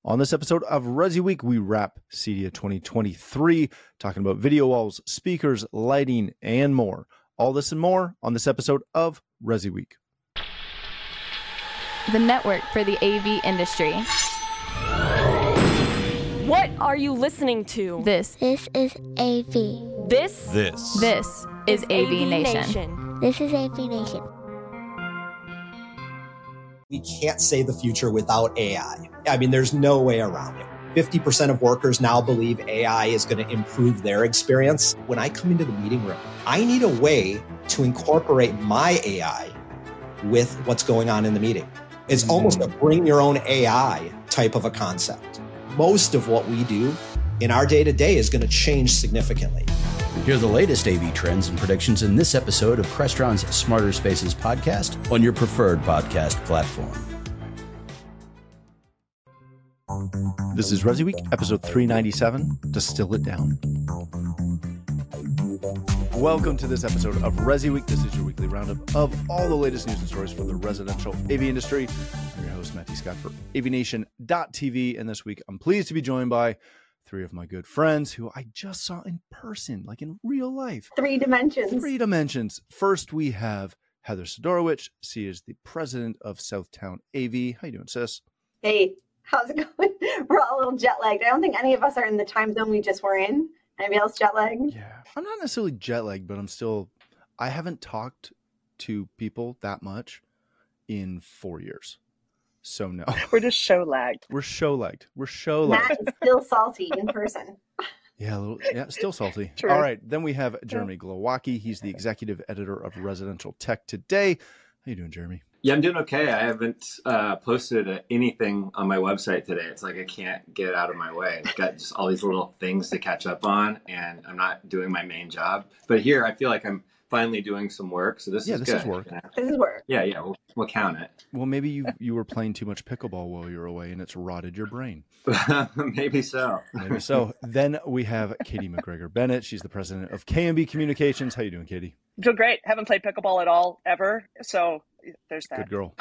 On this episode of ResiWeek, we wrap CEDIA 2023, talking about video walls, speakers, lighting, and more. All this and more on this episode of ResiWeek. The network for the AV industry. What are you listening to? This is AV. This is AVNation. This is AVNation. We can't say the future without AI. I mean, there's no way around it. 50% of workers now believe AI is going to improve their experience. When I come into the meeting room, I need a way to incorporate my AI with what's going on in the meeting. It's almost a bring your own AI type of a concept. Most of what we do in our day-to-day is going to change significantly. Hear the latest AV trends and predictions in this episode of Crestron's Smarter Spaces podcast on your preferred podcast platform. This is ResiWeek, episode 397, Distill It Down. Welcome to this episode of ResiWeek. This is your weekly roundup of all the latest news and stories from the residential AV industry. I'm your host, Matthew Scott, for AVNation.tv, and this week I'm pleased to be joined by three of my good friends who I just saw in person, like in real life. Three dimensions. First, we have Heather Sidorowicz. She is the president of Southtown AV. How you doing, sis? Hey, how's it going? We're all a little jet lagged. I don't think any of us are in the time zone we just were in. Anybody else jet lagged? Yeah, I'm not necessarily jet lagged, but I haven't talked to people that much in 4 years. So no. We're just show lagged. We're show lagged. Matt is still salty in person. Yeah, still salty. True. All right, then we have Jeremy Glowacki. He's the executive editor of Residential Tech Today. How you doing, Jeremy? Yeah, I'm doing okay. I haven't posted anything on my website today. It's like I can't get out of my way. I've got just all these little things to catch up on, and I'm not doing my main job. But here, I feel like I'm finally doing some work. So this is good. This is work. This is work. Yeah, we'll count it. Well, maybe you were playing too much pickleball while you were away, and it's rotted your brain. Maybe so. Maybe so. Then we have Katye McGregor-Bennett. She's the president of K&B Communications. How you doing, Katye? I'm doing great. Haven't played pickleball at all, ever. So there's that. Good girl.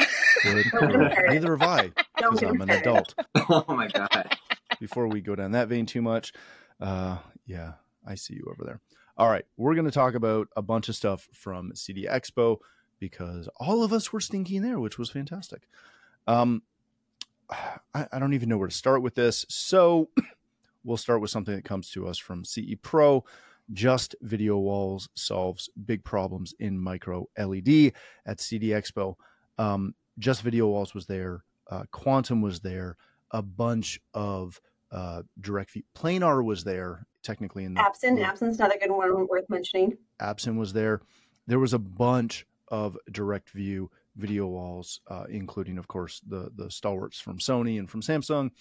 Good girl. Neither have I, because I'm an adult. Oh, my God. Before we go down that vein too much, yeah, I see you over there. All right, we're going to talk about a bunch of stuff from CEDIA Expo because all of us were stinking there, which was fantastic. I don't even know where to start with this, so we'll start with something that comes to us from CE Pro. Just Video Walls solves big problems in micro LED at CEDIA Expo. Just Video Walls was there. Quantum was there. A bunch of direct view. Planar was there, technically. In the Abson's another good one worth mentioning. Abson was there. There was a bunch of direct view video walls, including, of course, the stalwarts from Sony and from Samsung.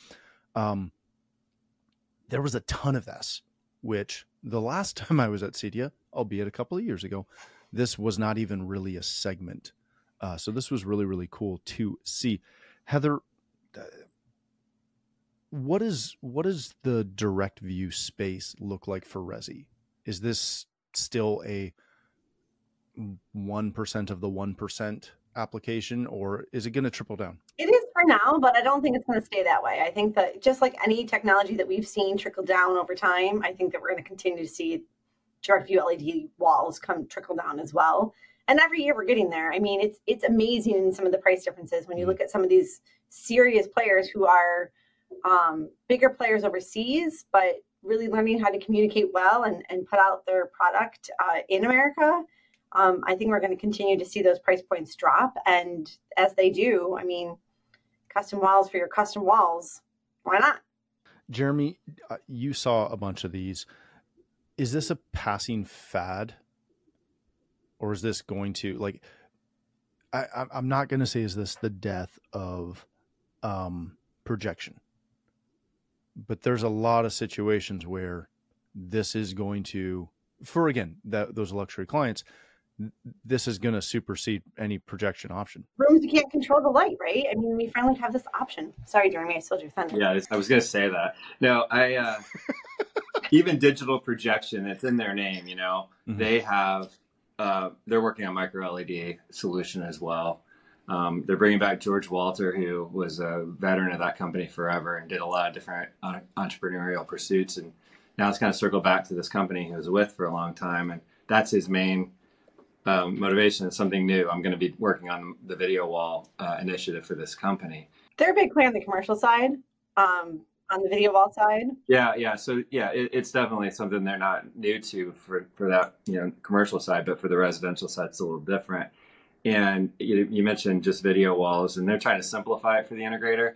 There was a ton of this, which the last time I was at CEDIA, albeit a couple of years ago, this was not even really a segment. So this was really, really cool to see. Heather, what is the direct view space look like for Resi? Is this still a 1% of the 1% application, or is it going to triple down? It is for now, but I don't think it's going to stay that way. I think that just like any technology that we've seen trickle down over time, I think that we're going to continue to see direct view LED walls trickle down as well. And every year we're getting there. I mean, it's amazing in some of the price differences when you look at some of these serious players who are bigger players overseas, but really learning how to communicate well and put out their product in America. I think we're going to continue to see those price points drop. And as they do, I mean, custom walls for your custom walls, why not? Jeremy, you saw a bunch of these. Is this a passing fad? Or is this going to, like, I'm not going to say, is this the death of projection? But there's a lot of situations where this is going to, for, again, those luxury clients, this is going to supersede any projection option. Rooms you can't control the light, right? I mean, we finally have this option. Sorry, Jeremy, I stole your thunder. Yeah, I was going to say that. No, even digital projection, it's in their name, you know. Mm-hmm. They have, they're working on micro LED solution as well. They're bringing back George Walter, who was a veteran of that company forever and did a lot of different entrepreneurial pursuits. And now it's kind of circled back to this company he was with for a long time. And that's his main motivation. It's something new. I'm going to be working on the video wall initiative for this company. They're a big player on the commercial side, on the video wall side. Yeah. So it's definitely something they're not new to for that, commercial side, but for the residential side, it's a little different. And you mentioned just video walls, and they're trying to simplify it for the integrator.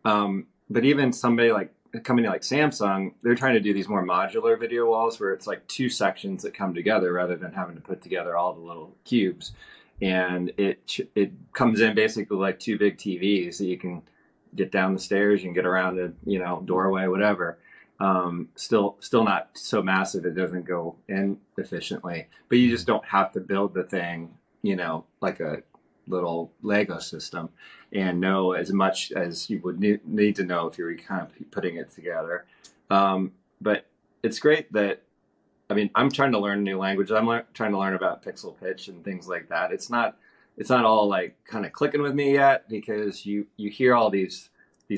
But even a company like Samsung, they're trying to do these more modular video walls where it's like two sections that come together rather than having to put together all the little cubes. And it comes in basically like two big TVs that you can get down the stairs, you can get around the doorway, whatever. Still not so massive it doesn't go in efficiently, but you just don't have to build the thing like a little Lego system and know as much as you would need to know if you were kind of putting it together. But it's great that, I'm trying to learn a new language. I'm trying to learn about pixel pitch and things like that. It's not all like kind of clicking with me yet, because you hear all these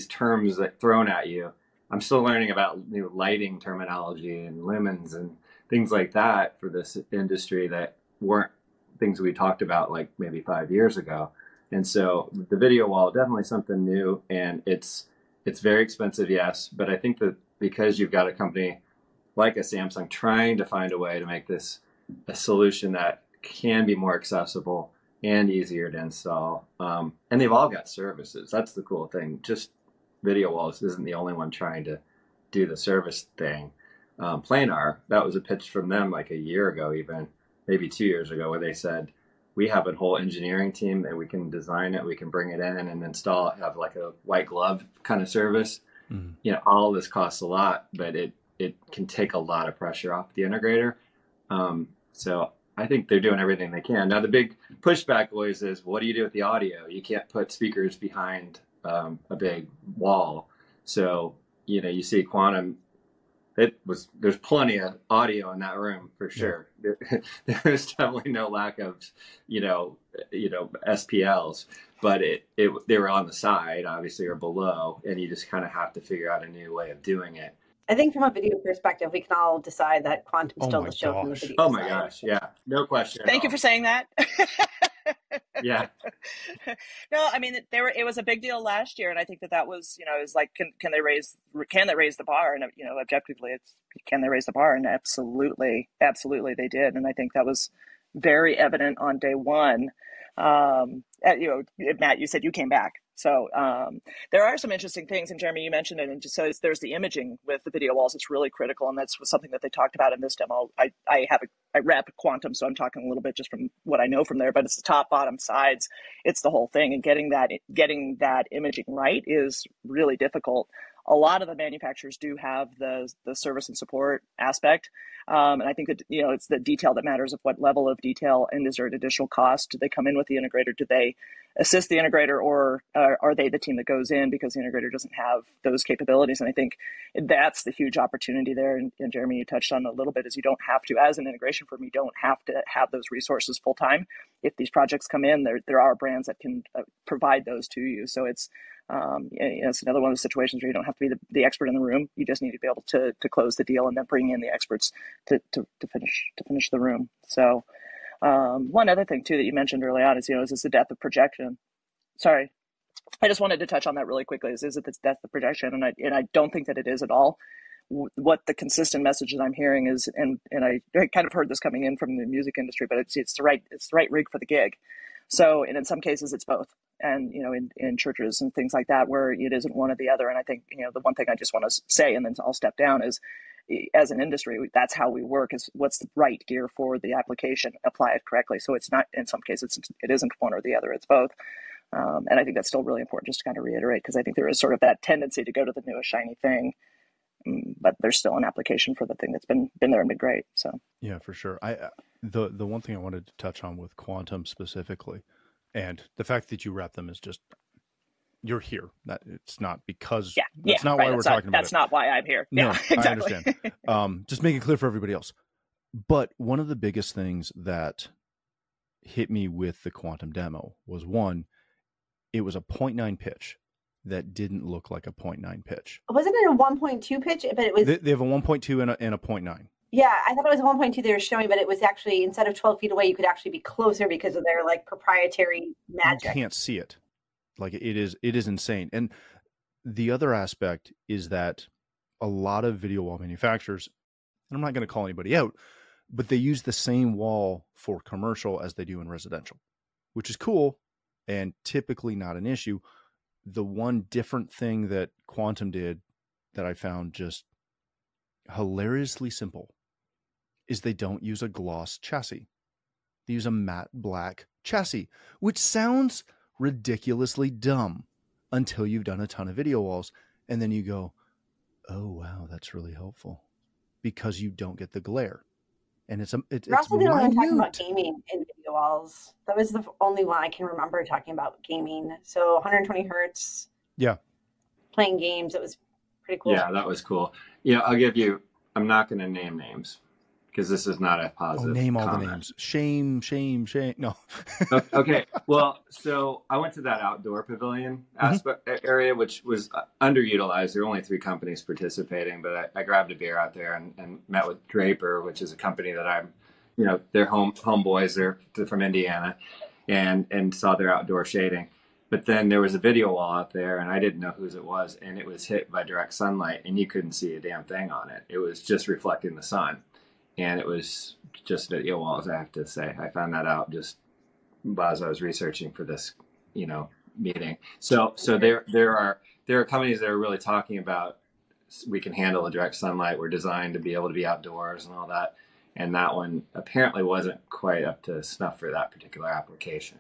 terms that thrown at you. I'm still learning about new lighting terminology and lumens and things like that for this industry that weren't things we talked about like maybe 5 years ago. And so the video wall, definitely something new, and it's very expensive, yes, but I think that because you've got a company like a Samsung trying to find a way to make this a solution that can be more accessible and easier to install, and they've all got services. That's the cool thing. Just video walls isn't the only one trying to do the service thing. Planar, that was a pitch from them like a year ago, even maybe 2 years ago, where they said, we have a whole engineering team that we can design it, we can bring it in and install it, have like a white glove kind of service. Mm-hmm. All of this costs a lot, but it can take a lot of pressure off the integrator. So I think they're doing everything they can. Now, the big pushback always is, what do you do with the audio? You can't put speakers behind a big wall. So, you see Quantum, there's plenty of audio in that room for sure. Yeah. There's definitely no lack of, SPLs, but they were on the side, obviously, or below, and you just kind of have to figure out a new way of doing it. I think from a video perspective, we can all decide that Quantum stole the show from the video. Oh my gosh, yeah, no question. Thank you for saying that. Yeah. No, it was a big deal last year, and I think that was, it was like, can they raise the bar? And objectively, it's can they raise the bar? And absolutely they did, and I think that was very evident on day one. Matt, you said you came back. So there are some interesting things, and Jeremy, you mentioned it, and just so there's the imaging with the video walls. It's really critical, and that's something that they talked about in this demo. I rep Quantum, so I'm talking a little bit just from what I know from there, but it's the top, bottom, sides. It's the whole thing, and getting that imaging right is really difficult. A lot of the manufacturers do have the service and support aspect. And I think that, it's the detail that matters, of what level of detail, and is there an additional cost? Do they come in with the integrator? Do they assist the integrator, or are they the team that goes in because the integrator doesn't have those capabilities? And I think that's the huge opportunity there. And Jeremy, you touched on a little bit, is you don't have to, as an integration firm, you don't have to have those resources full time. If these projects come in, there are brands that can provide those to you. So it's another one of those situations where you don't have to be the expert in the room. You just need to be able to close the deal and then bring in the experts to finish the room. So one other thing too that you mentioned early on is this the depth of projection. Sorry, I just wanted to touch on that really quickly. Is it the depth of projection? And I don't think that it is at all. What the consistent message that I'm hearing is, and I kind of heard this coming in from the music industry, but it's the right rig for the gig. So, and in some cases it's both. And, in churches and things like that, where it isn't one or the other. And I think, the one thing I just want to say, and then I'll step down, is as an industry, that's how we work, is what's the right gear for the application, apply it correctly. So it's not, in some cases, it isn't one or the other, it's both. And I think that's still really important, just to kind of reiterate, because I think there is sort of that tendency to go to the newest shiny thing, but there's still an application for the thing that's been there and been great. So yeah, for sure. The one thing I wanted to touch on with Quantum specifically, and the fact that you wrap them, is just, you're here. That it's not because that's not why we're talking about it. That's not why I'm here. No, yeah, exactly. I understand. Just make it clear for everybody else. But one of the biggest things that hit me with the Quantum demo was, one, it was a 0.9 pitch that didn't look like a 0.9 pitch. Wasn't it a 1.2 pitch? But it was. They have a 1.2 and a 0.9. Yeah, I thought it was 1.2 they were showing, but it was actually, instead of 12 feet away, you could actually be closer because of their like proprietary magic. You can't see it. Like it is insane. And the other aspect is that a lot of video wall manufacturers, and I'm not going to call anybody out, but they use the same wall for commercial as they do in residential, which is cool and typically not an issue. The one different thing that Quantum did that I found just hilariously simple is they don't use a gloss chassis. They use a matte black chassis, which sounds ridiculously dumb until you've done a ton of video walls. And then you go, oh, wow, that's really helpful because you don't get the glare. And it's also the only one talking about gaming in video walls. That was the only one I can remember talking about gaming. So 120 hertz. Yeah. Playing games. It was pretty cool. Yeah, that was cool. I'm not going to name names because this is not a positive name all comment. the names. Shame. No. Okay. Well, so I went to that outdoor pavilion aspect area, which was underutilized. There were only 3 companies participating, but I grabbed a beer out there and met with Draper, which is a company that I'm, they're homeboys. They're from Indiana, and saw their outdoor shading. But then there was a video wall out there, and I didn't know whose it was, and it was hit by direct sunlight, and you couldn't see a damn thing on it. It was just reflecting the sun, and it was just video walls, I have to say. I found that out just as I was researching for this, meeting. So there are companies that are really talking about we can handle the direct sunlight. We're designed to be able to be outdoors and all that, and that one apparently wasn't quite up to snuff for that particular application.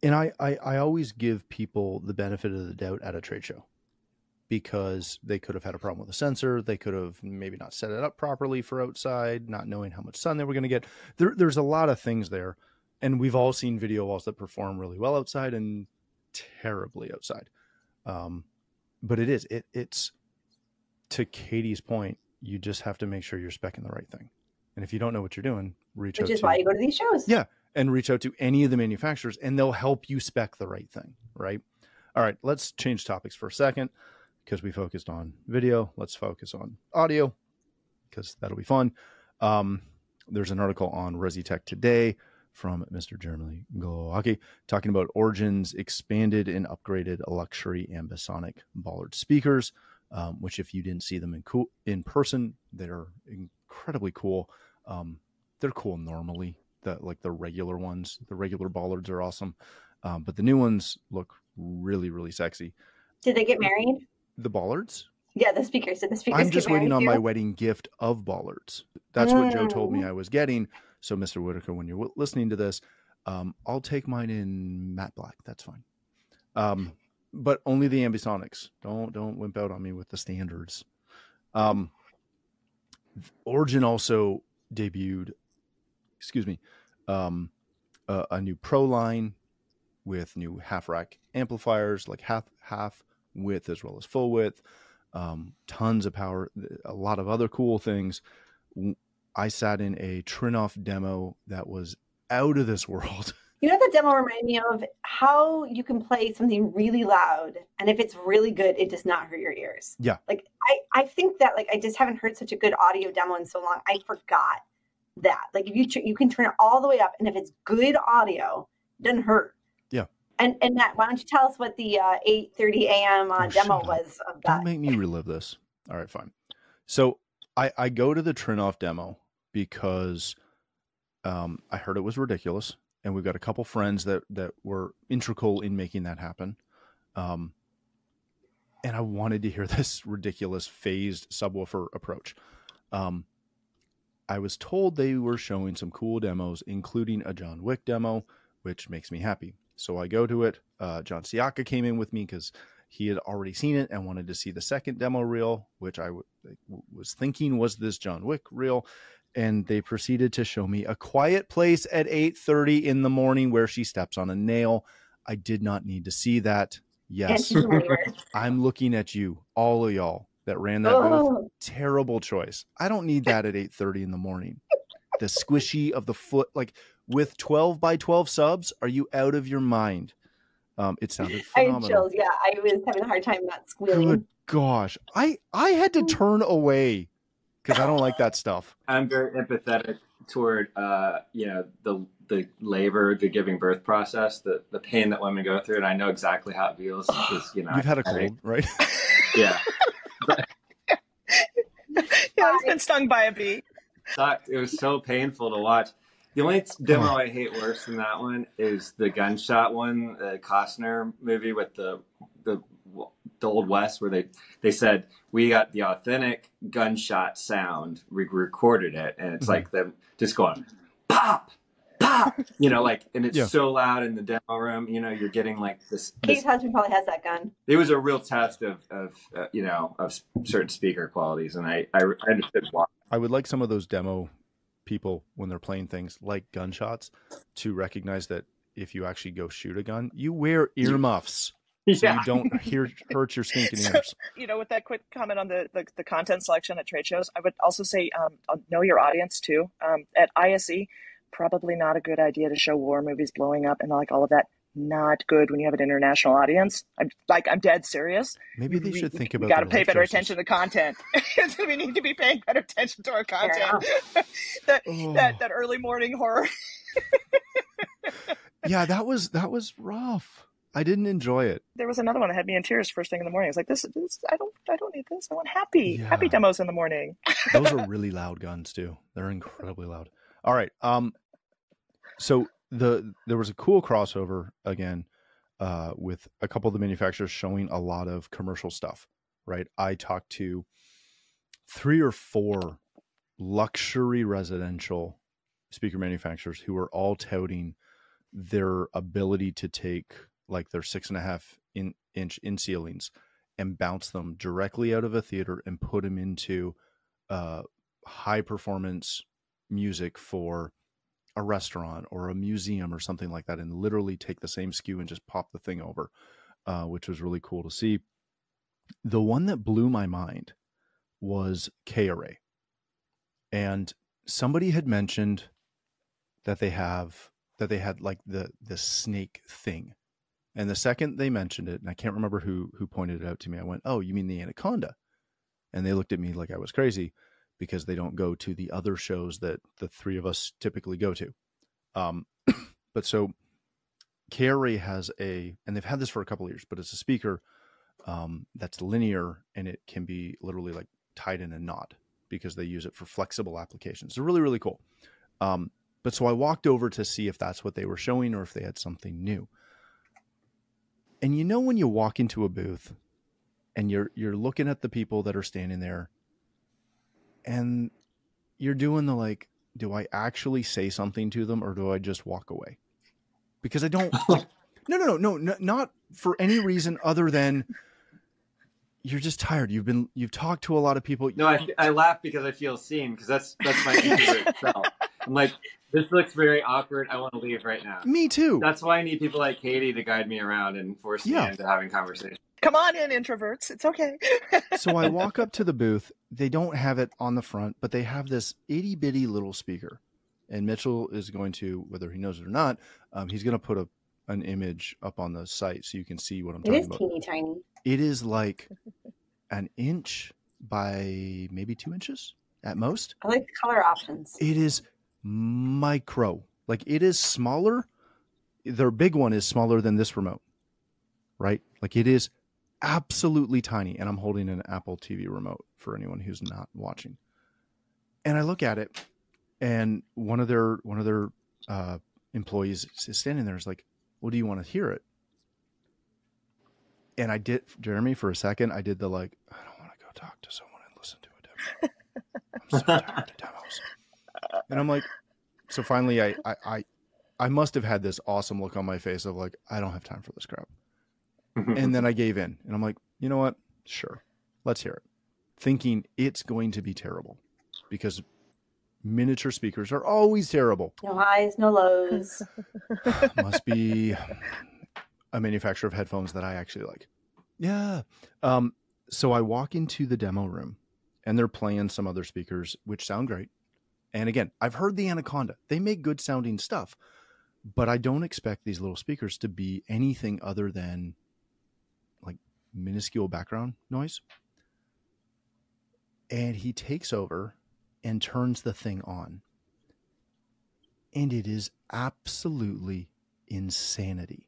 And I always give people the benefit of the doubt at a trade show because they could have had a problem with the sensor. They could have maybe not set it up properly for outside, not knowing how much sun they were going to get. There's a lot of things there. And we've all seen video walls that perform really well outside and terribly outside. But it's to Katie's point, you just have to make sure you're speccing the right thing. And if you don't know what you're doing, Which is why you go to these shows. Yeah. And reach out to any of the manufacturers and they'll help you spec the right thing, right? All right, let's change topics for a second because we focused on video. Let's focus on audio because that'll be fun. There's an article on ResiTech today from Mr. Jeremy Glowacki talking about Origin's expanded and upgraded luxury ambisonic Bollard speakers, which if you didn't see them in person, they're incredibly cool. They're cool normally. The regular ones, the regular Bollards are awesome. But the new ones look really, really sexy. Did they get married? The Bollards? Yeah, the speakers. Did the speakers I'm just waiting on my wedding gift of Bollards. That's what Joe told me I was getting. So Mr. Whitaker, when you're listening to this, I'll take mine in matte black. That's fine. But only the ambisonics. Don't wimp out on me with the standards. Origin also debuted a new Pro line with new half rack amplifiers, like half width as well as full width, tons of power, a lot of other cool things. I sat in a Trinoff demo that was out of this world. You know what that demo reminded me of? How you can play something really loud, and if it's really good, it does not hurt your ears. Yeah. Like I think that I just haven't heard such a good audio demo in so long. I forgot that. Like if you can turn it all the way up, and if it's good audio, it doesn't hurt. Yeah. And Matt, why don't you tell us what the 8:30 a.m. demo was of that? Don't make me relive this. All right, fine. So I go to the Trinoff demo because I heard it was ridiculous. And we've got a couple friends that were integral in making that happen. And I wanted to hear this ridiculous phased subwoofer approach. I was told they were showing some cool demos, including a John Wick demo, which makes me happy. So I go to it. John Siaka came in with me because he had already seen it and wanted to see the second demo reel, which I was thinking was this John Wick reel. And they proceeded to show me A Quiet Place at 8:30 in the morning where she steps on a nail. I did not need to see that. Yes. I'm looking at you, all of y'all that ran that booth. Terrible choice. I don't need that at 8:30 in the morning. The squishy of the foot, like with 12 by 12 subs, are you out of your mind? It sounded I phenomenal. had chills. Yeah, I was having a hard time not squealing. Good gosh. I had to turn away because I don't like that stuff. I'm very empathetic toward, the labor, the giving birth process, the pain that women go through. And I know exactly how it feels. You've had a cold, right? Yeah. Yeah, I've been stung by a bee. It was so painful to watch. The only demo I hate worse than that one is the gunshot one, the Costner movie with the Old West, where they said we got the authentic gunshot sound, we recorded it, and it's like them just going pop, pop, and it's so loud in the demo room. You're getting like this. Kate's husband probably has that gun. It was a real test of certain speaker qualities, and I understood why. I would like some of those demo people when they're playing things like gunshots to recognize that if you actually go shoot a gun, you wear earmuffs so you don't hurt your stinking ears. With that quick comment on the content selection at trade shows, I would also say know your audience too. At ISE, probably not a good idea to show war movies blowing up and all of that. Not good when you have an international audience. I'm dead serious. Maybe they should think about. We got to pay better attention to the content. We need to be paying better attention to our content. that early morning horror. Yeah, that was rough. I didn't enjoy it. There was another one that had me in tears first thing in the morning. I was like, this I don't need this. I want happy demos in the morning. Those are really loud guns too. They're incredibly loud. All right. So there was a cool crossover again with a couple of the manufacturers showing a lot of commercial stuff, right? I talked to 3 or 4 luxury residential speaker manufacturers who are all touting their ability to take like their 6.5 inch in ceilings and bounce them directly out of a theater and put them into high performance music for a restaurant or a museum or something like that, and literally take the same SKU and just pop the thing over, which was really cool to see. The one that blew my mind was Katye, and somebody had mentioned that they had like the snake thing, and the second they mentioned it, and I can't remember who pointed it out to me, I went, "Oh, you mean the anaconda?" And they looked at me like I was crazy, because they don't go to the other shows that the 3 of us typically go to. But so Katye has and they've had this for a couple of years, but it's a speaker that's linear, and it can be literally like tied in a knot because they use it for flexible applications. They're really, really cool. But so I walked over to see if that's what they were showing or if they had something new. And when you walk into a booth and you're looking at the people that are standing there, and you're doing the like, do I actually say something to them or do I just walk away? Because I don't like, no, not for any reason other than you're just tired. You've talked to a lot of people. No, I laugh because I feel seen, because that's my introvert self. I'm like, this looks very awkward. I want to leave right now. Me too. That's why I need people like Katie to guide me around and force me into having conversation. Come on in, introverts. It's okay. So I walk up to the booth. They don't have it on the front, but they have this itty bitty little speaker. And Mitchell is going to, whether he knows it or not, he's going to put an image up on the site so you can see what I'm talking about. It is teeny tiny. It is like an inch by maybe 2 inches at most. I like the color options. It is micro. Like, it is smaller. Their big one is smaller than this remote, right? Like, it is absolutely tiny. And I'm holding an Apple TV remote for anyone who's not watching. And I look at it, and one of their employees is standing there. Is like, "Well, do you want to hear it?" And I did, Jeremy, for a second, I did the like, I don't want to go talk to someone and listen to a demo. I'm so tired of demos. And I'm like, so finally I must have had this awesome look on my face of like, I don't have time for this crap. And then I gave in, and I'm like, you know what? Sure. Let's hear it. Thinking it's going to be terrible, because miniature speakers are always terrible. No highs, no lows. Must be a manufacturer of headphones that I actually like. Yeah. So I walk into the demo room, and they're playing some other speakers, which sound great. And again, I've heard the Anaconda. They make good sounding stuff. But I don't expect these little speakers to be anything other than like minuscule background noise. And he takes over and turns the thing on. And it is absolutely insanity.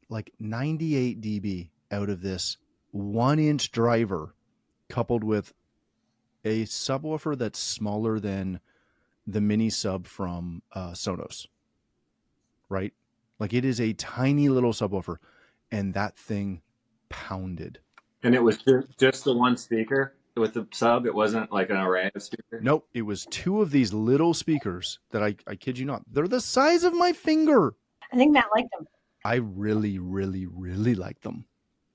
Like 98 dB out of this 1-inch driver coupled with a subwoofer that's smaller than the mini sub from Sonos, right? Like it is a tiny little subwoofer, and that thing pounded. And it was just the one speaker with the sub? It wasn't like an array of speakers? Nope, it was 2 of these little speakers that I kid you not, they're the size of my finger. I think Matt liked them. I really, really, really liked them.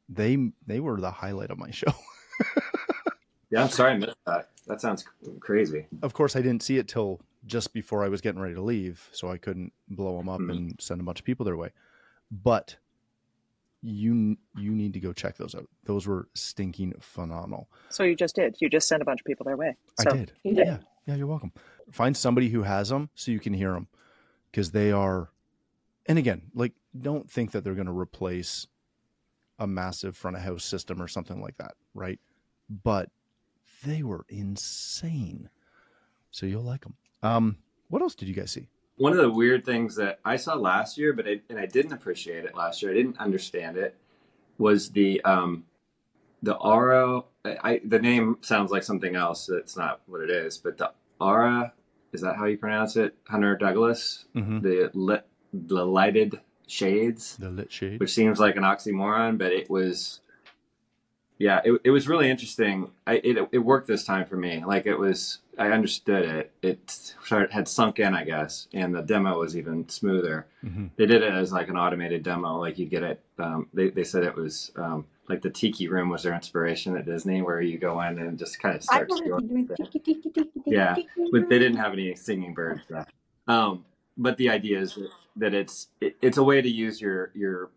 They were the highlight of my show. Yeah, I'm sorry I missed that. That sounds crazy. Of course, I didn't see it till just before I was getting ready to leave, so I couldn't blow them up and send a bunch of people their way. But you need to go check those out. Those were stinking phenomenal. So you just did. You just sent a bunch of people their way. So I did. Yeah, you're welcome. Find somebody who has them so you can hear them, because they are. And again, like, don't think that they're going to replace a massive front of house system or something like that, right? But they were insane. So you'll like them. What else did you guys see? One of the weird things that I saw last year, but I didn't appreciate it last year, I didn't understand it, was the Aura. The name sounds like something else. That's not what it is. But the Aura, is that how you pronounce it? Hunter Douglas, the lighted shades, the lit shade, which seems like an oxymoron, but it was. Yeah, it was really interesting. It worked this time for me. Like I understood it. It had sunk in, I guess, and the demo was even smoother. They did it as like an automated demo, like you get it. They said it was like the Tiki Room was their inspiration at Disney, where you go in and just kind of start. Yeah, but they didn't have any singing birds. But the idea is that it's a way to use your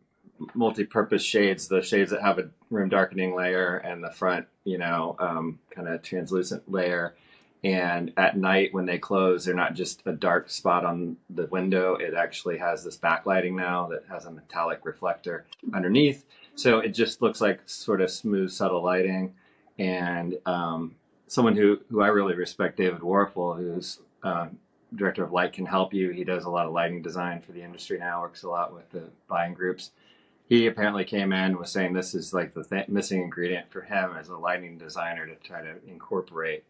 multi-purpose shades, the shades that have a room darkening layer and the front, kind of translucent layer. And at night when they close, they're not just a dark spot on the window. It actually has this backlighting now that has a metallic reflector underneath. So it just looks like sort of smooth, subtle lighting. And someone who I really respect, David Warfel, who's director of light, can help you. He does a lot of lighting design for the industry now, works a lot with the buying groups. He apparently came in and was saying this is like the missing ingredient for him as a lighting designer to try to incorporate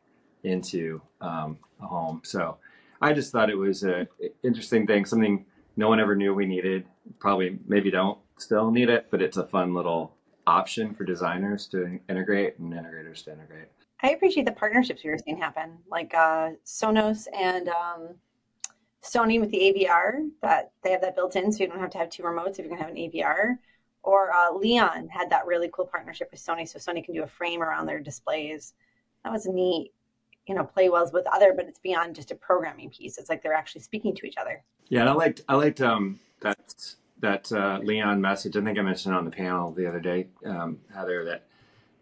into a home. So I just thought it was an interesting thing, something no one ever knew we needed. Probably maybe don't still need it, but it's a fun little option for designers to integrate and integrators to integrate. I appreciate the partnerships we were seeing happen, like Sonos and Sony with the AVR, that they have that built in, so you don't have to have 2 remotes if you're going to have an AVR. Or Leon had that really cool partnership with Sony, so Sony can do a frame around their displays. That was neat. Play wells with other, but it's beyond just a programming piece. It's like they're actually speaking to each other. Yeah, and I liked that Leon message. I think I mentioned it on the panel the other day, Heather,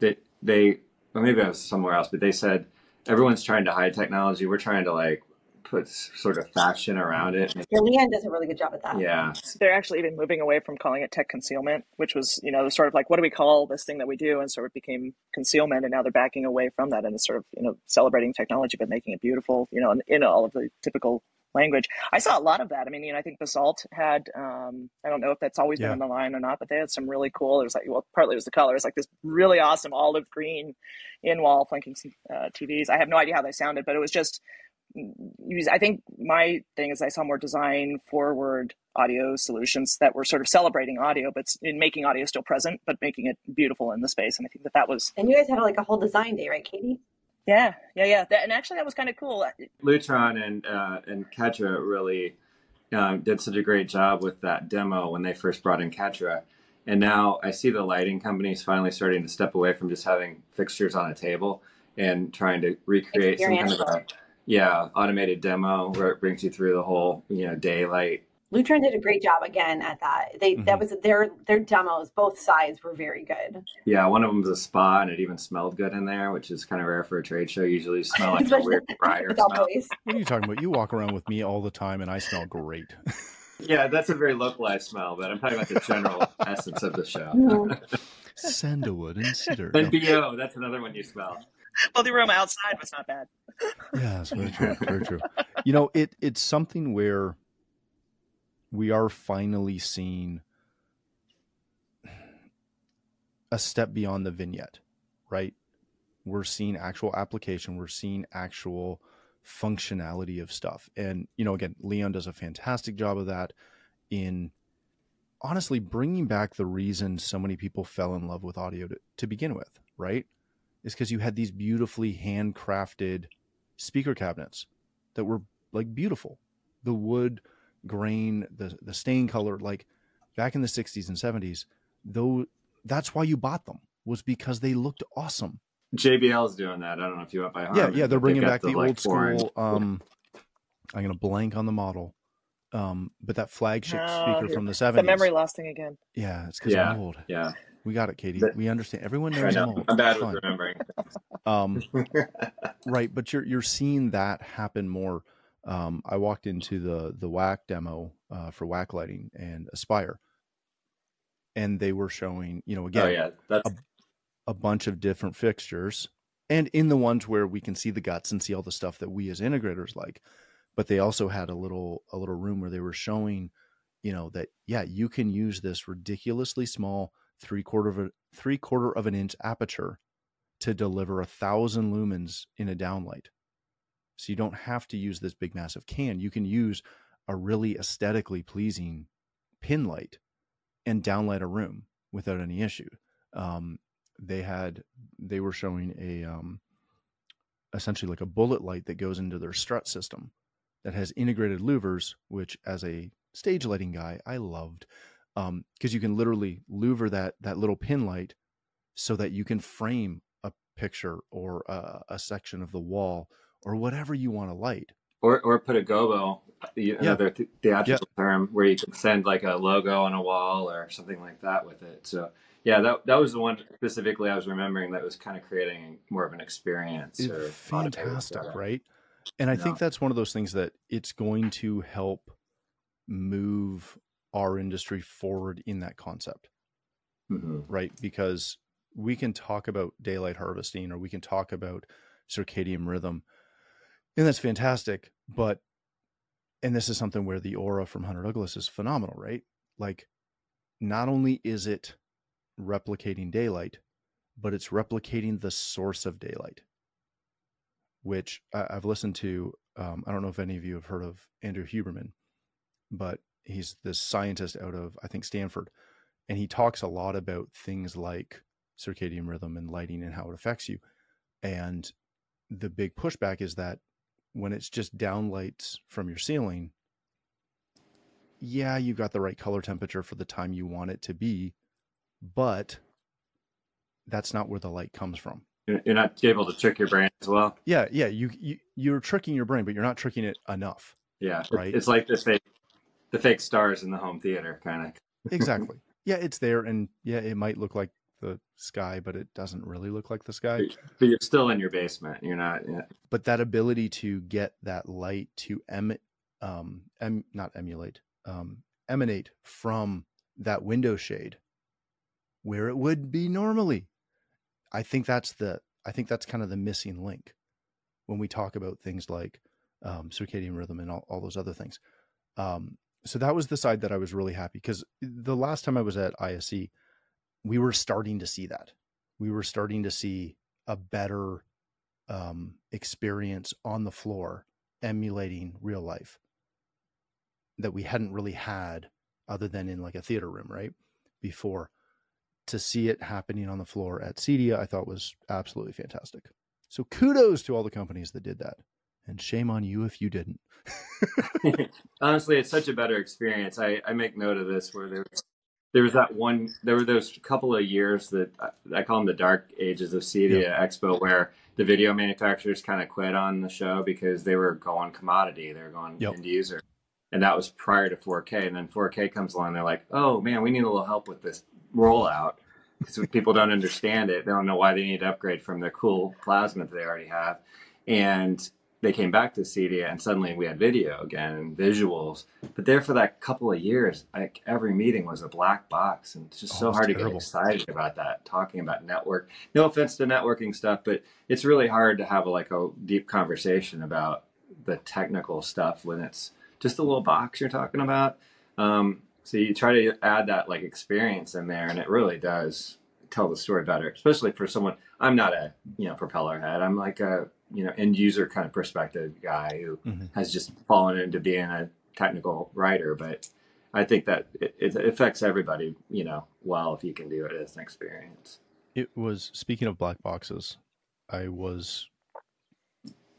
that they, or maybe I was somewhere else, but they said everyone's trying to hide technology. We're trying to like put sort of fashion around it. Yeah, Leon does a really good job at that. Yeah. They're actually even moving away from calling it tech concealment, which was, sort of like, what do we call this thing that we do? And sort of became concealment. And now they're backing away from that and it's sort of, celebrating technology, but making it beautiful, in all of the typical language. I saw a lot of that. I mean, I think Basalt had, I don't know if that's always been on the line or not, but they had some really cool, it was like, well, partly it was the color. It's like this really awesome olive green in-wall flanking TVs. I have no idea how they sounded, but it was just, I think my thing is I saw more design forward audio solutions that were sort of celebrating audio, but in making audio still present, but making it beautiful in the space. And I think that was. And you guys had like a whole design day, right, Katie? Yeah. And actually that was kind of cool. Lutron and Katye really did such a great job with that demo when they first brought in Katye. And now I see the lighting companies finally starting to step away from just having fixtures on a table and trying to recreate some kind of automated demo where it brings you through the whole, daylight Lutron did a great job again at that. That was their demos. Both sides were very good. Yeah, one of them was a spa, and it even smelled good in there, which is kind of rare for a trade show. Usually, you smell like a weird fryer smell. What are you talking about? You walk around with me all the time, and I smell great. Yeah, that's a very localized smell, but I'm talking about the general essence of the show. Sandalwood and cedar. And BO, that's another one you smell. Well, the aroma outside was not bad. Yeah, that's very true. Very true. You know, it's something where we are finally seeing a step beyond the vignette, right? We're seeing actual application. We're seeing actual functionality of stuff. And, you know, again, Leon does a fantastic job of that in honestly bringing back the reason so many people fell in love with audio to begin with, right? Is because you had these beautifully handcrafted speaker cabinets that were like beautiful. The wood grain, the stain color, like back in the 60s and 70s, though, that's why you bought them, was because they looked awesome. JBL's doing that. I don't know if you went by Harman. Yeah, they're bringing back the old school. I'm going to blank on the model, but that flagship speaker from the 70s. The memory loss thing again. Yeah, it's because I'm old. Yeah, we got it, Katie. We understand. Everyone knows I'm old. I'm bad with remembering. Right, but you're seeing that happen more. I walked into the WAC demo for WAC lighting and Aspire, and they were showing, you know, again, a bunch of different fixtures, and in the ones where we can see the guts and see all the stuff that we as integrators like, but they also had a little room where they were showing, you know, that, yeah, you can use this ridiculously small 3/4 of an inch aperture to deliver 1,000 lumens in a downlight. So you don't have to use this big massive can. You can use a really aesthetically pleasing pin light and downlight a room without any issue. They were showing essentially like a bullet light that goes into their strut system that has integrated louvers, which as a stage lighting guy, I loved, because you can literally louver that little pin light so that you can frame a picture or a section of the wall or whatever you want to light. Or put a gobo, another theatrical term, where you can send like a logo on a wall or something like that with it. So yeah, that was the one specifically I was remembering that was kind of creating more of an experience. It's fantastic, right? And I think that's one of those things that it's going to help move our industry forward in that concept, right? Because we can talk about daylight harvesting, or we can talk about circadian rhythm, and that's fantastic. But, and this is something where the aura from Hunter Douglas is phenomenal, right? Like, not only is it replicating daylight, but it's replicating the source of daylight, which I've listened to. I don't know if any of you have heard of Andrew Huberman, but he's this scientist out of, I think, Stanford. And he talks a lot about things like circadian rhythm and lighting and how it affects you. And the big pushback is that when it's just downlights from your ceiling, yeah, you got the right color temperature for the time you want it to be, but that's not where the light comes from. You're not able to trick your brain as well. Yeah. You're tricking your brain, but you're not tricking it enough. Yeah, right. It's like the fake stars in the home theater, kind of. Exactly. Yeah, it's there, and yeah, it might look like the sky, but it doesn't really look like the sky. But you're still in your basement. You're not. Yeah. But that ability to get that light to emanate from that window shade where it would be normally. I think that's kind of the missing link when we talk about things like circadian rhythm and all those other things. So that was the side that I was really happy, because the last time I was at ISE, we were starting to see that. We were starting to see a better experience on the floor emulating real life that we hadn't really had other than in like a theater room, right? Before. To see it happening on the floor at CEDIA, I thought was absolutely fantastic. So kudos to all the companies that did that. And shame on you if you didn't. Honestly, it's such a better experience. I make note of this, where there were those couple of years that I call them the dark ages of CEDIA Expo, where the video manufacturers kind of quit on the show because they were going commodity. They were going end user. And that was prior to 4K. And then 4K comes along. They're like, oh man, we need a little help with this rollout, because people don't understand it. They don't know why they need to upgrade from their cool plasma that they already have. And they came back to Cydia, and suddenly we had video again and visuals. But there for that couple of years, like every meeting was a black box, and it's just so hard to get excited about that. Talking about network, no offense to networking stuff, but it's really hard to have a deep conversation about the technical stuff when it's just a little box you're talking about. So you try to add that experience in there, and it really does tell the story better, especially for someone. I'm not a propeller head. I'm like a end user kind of perspective guy who has just fallen into being a technical writer. But I think that it affects everybody, well, if you can do it as an experience. It was, speaking of black boxes, I was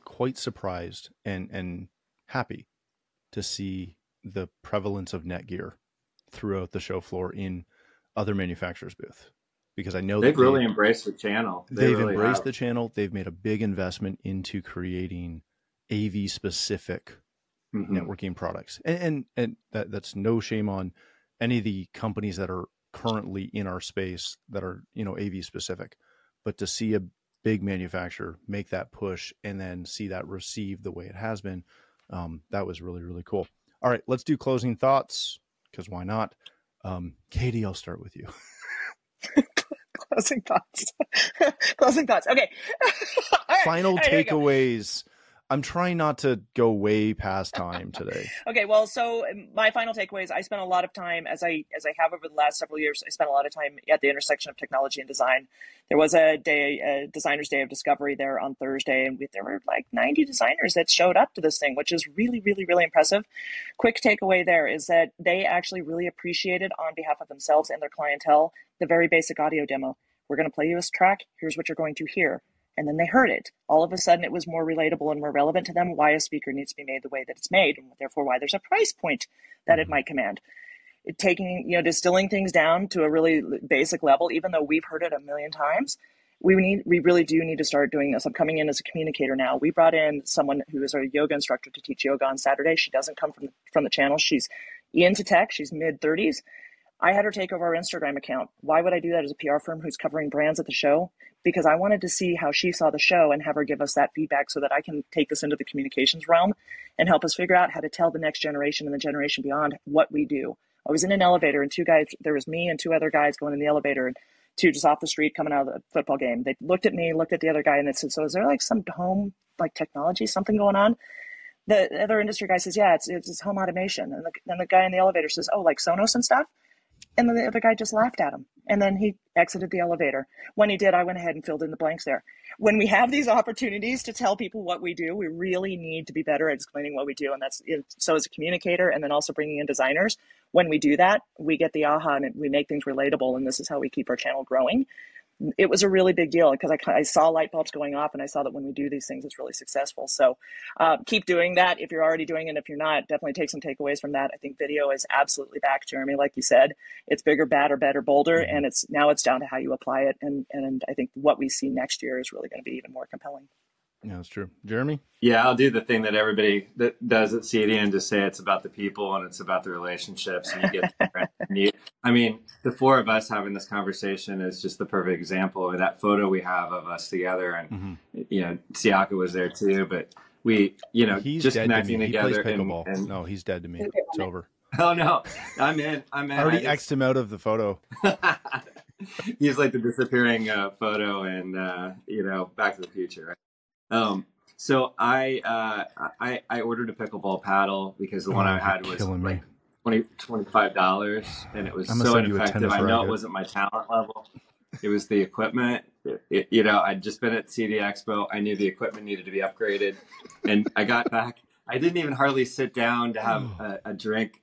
quite surprised and happy to see the prevalence of Netgear throughout the show floor in other manufacturers' booth. Because I know they've really embraced the channel. They've really embraced the channel. They've made a big investment into creating AV specific networking products. And that's no shame on any of the companies that are currently in our space that are, AV specific. But to see a big manufacturer make that push and then see that received the way it has been, that was really, really cool. All right, let's do closing thoughts, because why not? Katie, I'll start with you. Closing thoughts. Closing thoughts. Okay. Final takeaways. I'm trying not to go way past time today. Okay. Well, so my final takeaways, I spent a lot of time, as I have over the last several years, I spent a lot of time at the intersection of technology and design. There was a Designer's Day of Discovery there on Thursday, and there were 90 designers that showed up to this thing, which is really, really, really impressive. Quick takeaway there is that they actually really appreciated, on behalf of themselves and their clientele, the very basic audio demo. We're going to play you this track. Here's what you're going to hear. And then they heard it. All of a sudden, it was more relatable and more relevant to them why a speaker needs to be made the way that it's made, and therefore why there's a price point that it might command. Distilling things down to a really basic level, even though we've heard it a million times, we really do need to start doing this. I'm coming in as a communicator now. We brought in someone who is a yoga instructor to teach yoga on Saturday. She doesn't come from the channel. She's into tech. She's mid-30s. I had her take over our Instagram account. Why would I do that as a PR firm who's covering brands at the show? Because I wanted to see how she saw the show and have her give us that feedback so that I can take this into the communications realm and help us figure out how to tell the next generation and the generation beyond what we do. I was in an elevator and there was me and two other guys going in the elevator, and two just off the street coming out of the football game. They looked at me, looked at the other guy, and they said, so is there some home technology, something going on? The other industry guy says, yeah, it's home automation. And then the guy in the elevator says, oh, like Sonos and stuff? And then the other guy just laughed at him. And then he exited the elevator. When he did, I went ahead and filled in the blanks there. When we have these opportunities to tell people what we do, we really need to be better at explaining what we do. And that's so as a communicator, and then also bringing in designers. When we do that, we get the aha and we make things relatable. And this is how we keep our channel growing. It was a really big deal because I saw light bulbs going off, and I saw that when we do these things, it's really successful. So keep doing that if you're already doing it. If you're not, definitely take some takeaways from that. I think video is absolutely back, Jeremy. Like you said, it's bigger, badder, better, bolder, and it's down to how you apply it. And I think what we see next year is really going to be even more compelling. Yeah, that's true. Jeremy? Yeah, I'll do the thing that everybody that does at CD and just say it's about the people and it's about the relationships. And you get the four of us having this conversation is just the perfect example of that photo we have of us together. And, Siaka was there too, but we, he's just dead connecting to me. together. He plays pickleball. And no, he's dead to me. It's over. Oh, no. I'm in. I already X'd him out of the photo. He's like the disappearing photo and, Back to the Future, right? So I ordered a pickleball paddle because the one I had was like $25, and it was so ineffective. I know it wasn't my talent level. It was the equipment. I'd just been at CD Expo. I knew the equipment needed to be upgraded, and I got back. I didn't even hardly sit down to have a drink,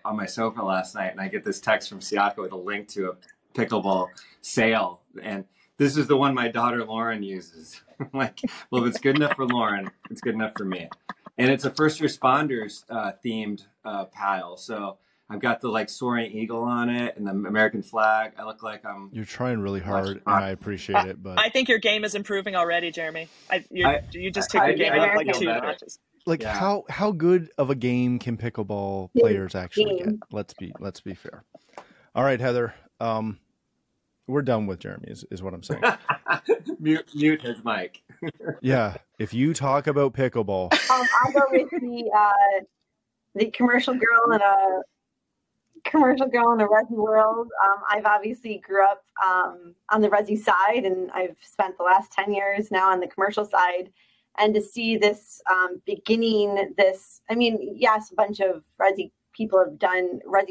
on my sofa last night, and I get this text from Siaka with a link to a pickleball sale, and this is the one my daughter Lauren uses. I'm like, well, if it's good enough for Lauren, it's good enough for me. And it's a first responders themed paddle. So I've got the soaring eagle on it and the American flag. I look like You're trying really hard, and I appreciate it. But I think your game is improving already, Jeremy. You just took your game up 2 notches. Like how good of a game can pickleball players actually get? Let's be fair. All right, Heather. We're done with Jeremy is what I'm saying. mute his mic. Yeah. If you talk about pickleball. I'll go with the commercial girl in a resi world. I've obviously grew up on the resi side, and I've spent the last 10 years now on the commercial side. And to see this yes, a bunch of resi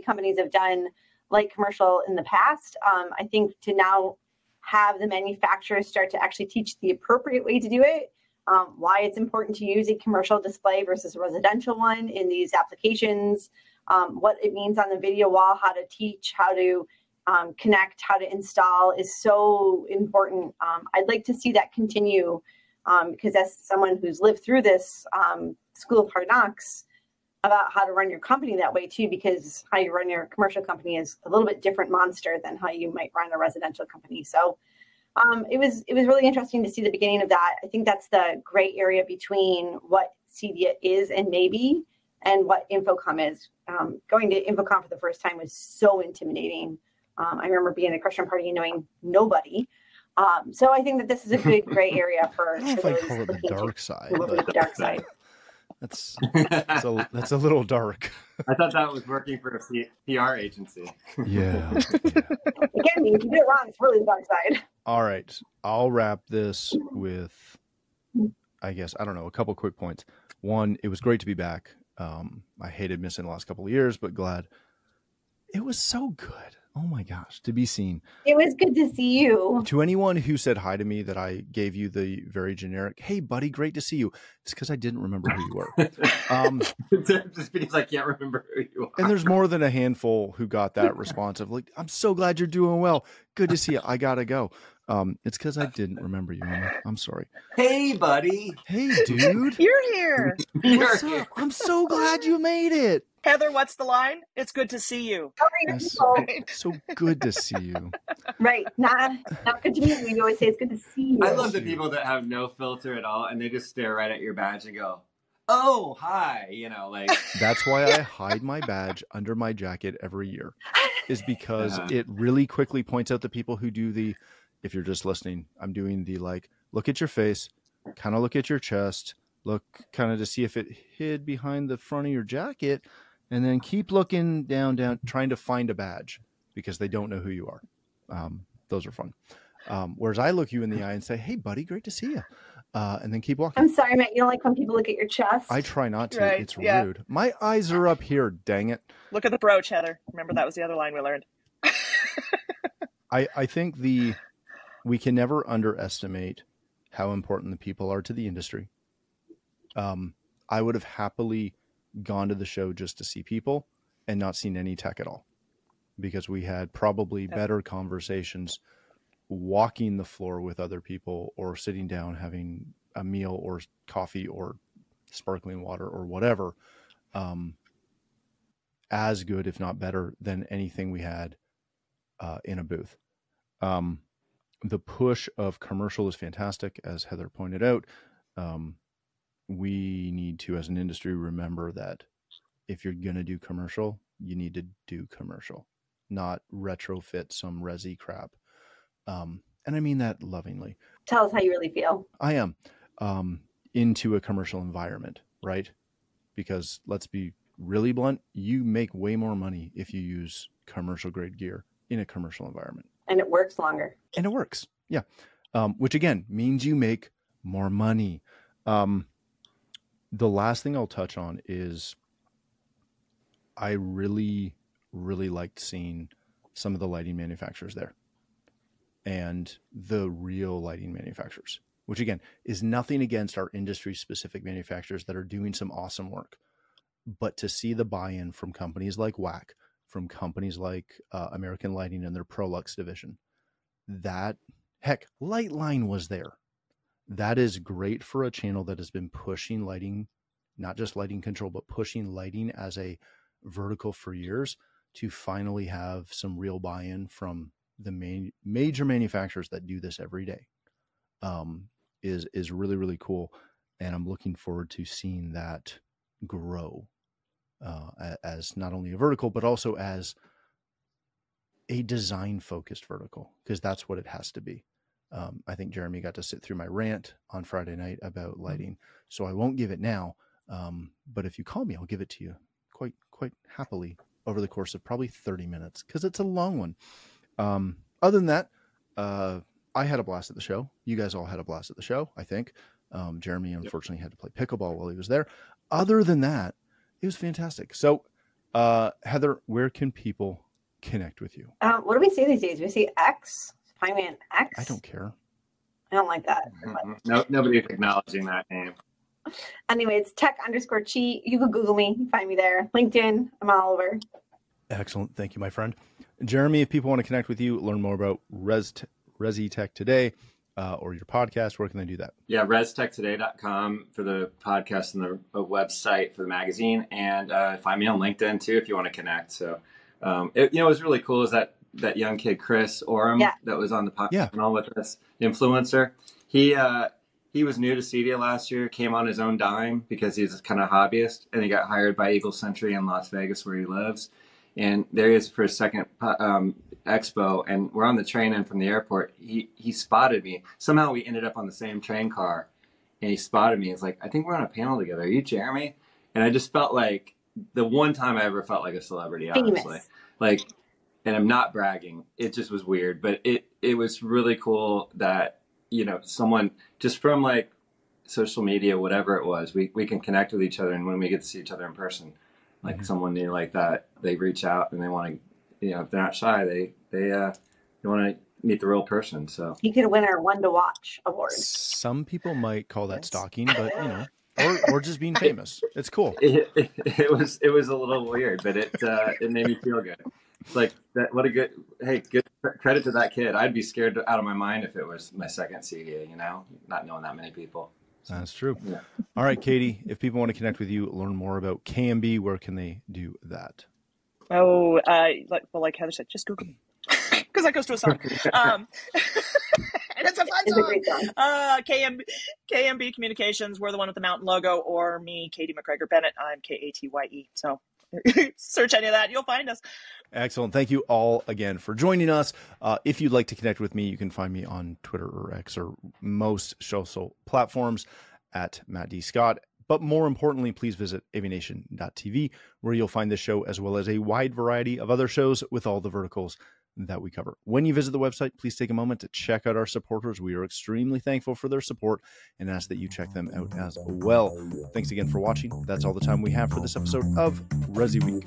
companies have done light commercial in the past. I think to now have the manufacturers start to actually teach the appropriate way to do it, why it's important to use a commercial display versus a residential one in these applications, what it means on the video wall, how to teach, how to connect, how to install is so important. I'd like to see that continue because as someone who's lived through this school of hard knocks about how to run your company that way too, because how you run your commercial company is a little bit different monster than how you might run a residential company. So it was really interesting to see the beginning of that. I think that's the gray area between what CEDIA is and maybe and what InfoComm is. Going to InfoComm for the first time was so intimidating. I remember being at a Christian party and knowing nobody. So I think that this is a good gray area for I don't know if I call it the dark side. The dark side. That's a little dark. I thought that was working for a PR agency. Yeah. Again, if you do it wrong, it's really the dark side. All right. I'll wrap this with, I guess, I don't know, a couple quick points. One, it was great to be back. I hated missing the last couple of years, but glad. It was so good. Oh my gosh, to be seen. It was good to see you. To anyone who said hi to me that I gave you the very generic, hey buddy, great to see you. It's because I didn't remember who you were. Just because I can't remember who you are. And there's more than a handful who got that response of like, I'm so glad you're doing well. Good to see you. I gotta go. It's because I didn't remember you. I'm sorry. Hey buddy. Hey dude. You're here. What's up? I'm so glad you made it. Heather, what's the line? It's good to see you. Yes, so good to see you. Right. Not good to meet you. You always say it's good to see you. I love the people that have no filter at all and they just stare right at your badge and go, oh, hi. You know, like. That's why I hide my badge under my jacket every year, is because it really quickly points out the people who do the, if you're just listening, I'm doing the like, look at your face, kind of look at your chest, look kind of to see if it hid behind the front of your jacket. And then keep looking down, trying to find a badge because they don't know who you are. Those are fun. Whereas I look you in the eye and say, hey, buddy, great to see you. And then keep walking. I'm sorry, Matt. You don't like when people look at your chest? I try not to. Right, it's rude. My eyes are up here, dang it. Look at the brooch, Heather. Remember, that was the other line we learned. I think we can never underestimate how important the people are to the industry. I would have happily gone to the show just to see people and not seen any tech at all, because we had probably better conversations walking the floor with other people or sitting down having a meal or coffee or sparkling water or whatever, as good, if not better, than anything we had in a booth. The push of commercial is fantastic, as Heather pointed out. We need to, as an industry, remember that if you're going to do commercial, you need to do commercial, not retrofit some resi crap. And I mean that lovingly. Tell us how you really feel. I am into a commercial environment, right? Because let's be really blunt, you make way more money if you use commercial grade gear in a commercial environment. And it works longer. And it works. Yeah. Which again means you make more money. The last thing I'll touch on is I really, really liked seeing some of the lighting manufacturers there and the real lighting manufacturers, which again is nothing against our industry specific manufacturers that are doing some awesome work, but to see the buy-in from companies like WAC, from companies like American Lighting and their ProLux division, that heck, Lightline was there. That is great for a channel that has been pushing lighting, not just lighting control, but pushing lighting as a vertical for years, to finally have some real buy-in from the major manufacturers that do this every day. Is really, really cool. And I'm looking forward to seeing that grow as not only a vertical, but also as a design focused vertical, because that's what it has to be. I think Jeremy got to sit through my rant on Friday night about lighting, so I won't give it now. But if you call me, I'll give it to you quite happily over the course of probably 30 minutes, because it's a long one. Other than that, I had a blast at the show. You guys all had a blast at the show, I think. Jeremy unfortunately had to play pickleball while he was there. Other than that, it was fantastic. So, Heather, where can people connect with you? What do we say these days? Do we say X? Find me an X? I don't care. I don't like that. No, nobody's acknowledging that name. Anyway, it's tech_cheat. You can Google me. Find me there. LinkedIn. I'm all over. Excellent. Thank you, my friend. Jeremy, if people want to connect with you, learn more about Resi Tech Today or your podcast, where can they do that? Yeah, restechtoday.com for the podcast and the website for the magazine. And find me on LinkedIn, too, if you want to connect. So, it was really cool is that young kid, Chris Oram, that was on the podcast with us, the influencer. He was new to CEDIA last year, came on his own dime because he's kind of hobbyist, and he got hired by Eagle Century in Las Vegas, where he lives. And there he is for his second expo, and we're on the train in from the airport. He spotted me. Somehow we ended up on the same train car, and he spotted me. He's like, I think we're on a panel together. Are you Jeremy? And I just felt like the one time I ever felt like a celebrity, honestly. Like, and I'm not bragging. It just was weird, but it was really cool that, someone just from like social media, whatever it was, we can connect with each other. And when we get to see each other in person, like someone new like that, they reach out and they want to, if they're not shy, they want to meet the real person. So you could win our One to Watch award. Some people might call that stalking, but or just being famous. It's cool. It was a little weird, but it made me feel good. Like that. What a good credit to that kid. I'd be scared out of my mind if it was my second CEDIA, not knowing that many people. So, that's true. Yeah. All right, Katie, if people want to connect with you, learn more about KMB, where can they do that? Oh, like Heather said, just Google me. Because that goes to a song. And it's a fun song. Great song. KMB Communications, we're the one with the mountain logo, or me, Katye McGregor-Bennett. I'm Katye. So search any of that. You'll find us. Excellent. Thank you all again for joining us. If you'd like to connect with me, you can find me on Twitter or X or most social platforms at Matt D. Scott. But more importantly, please visit AVNation.tv, where you'll find this show as well as a wide variety of other shows with all the verticals that we cover. When you visit the website, please take a moment to check out our supporters. We are extremely thankful for their support and ask that you check them out as well. Thanks again for watching. That's all the time we have for this episode of ResiWeek.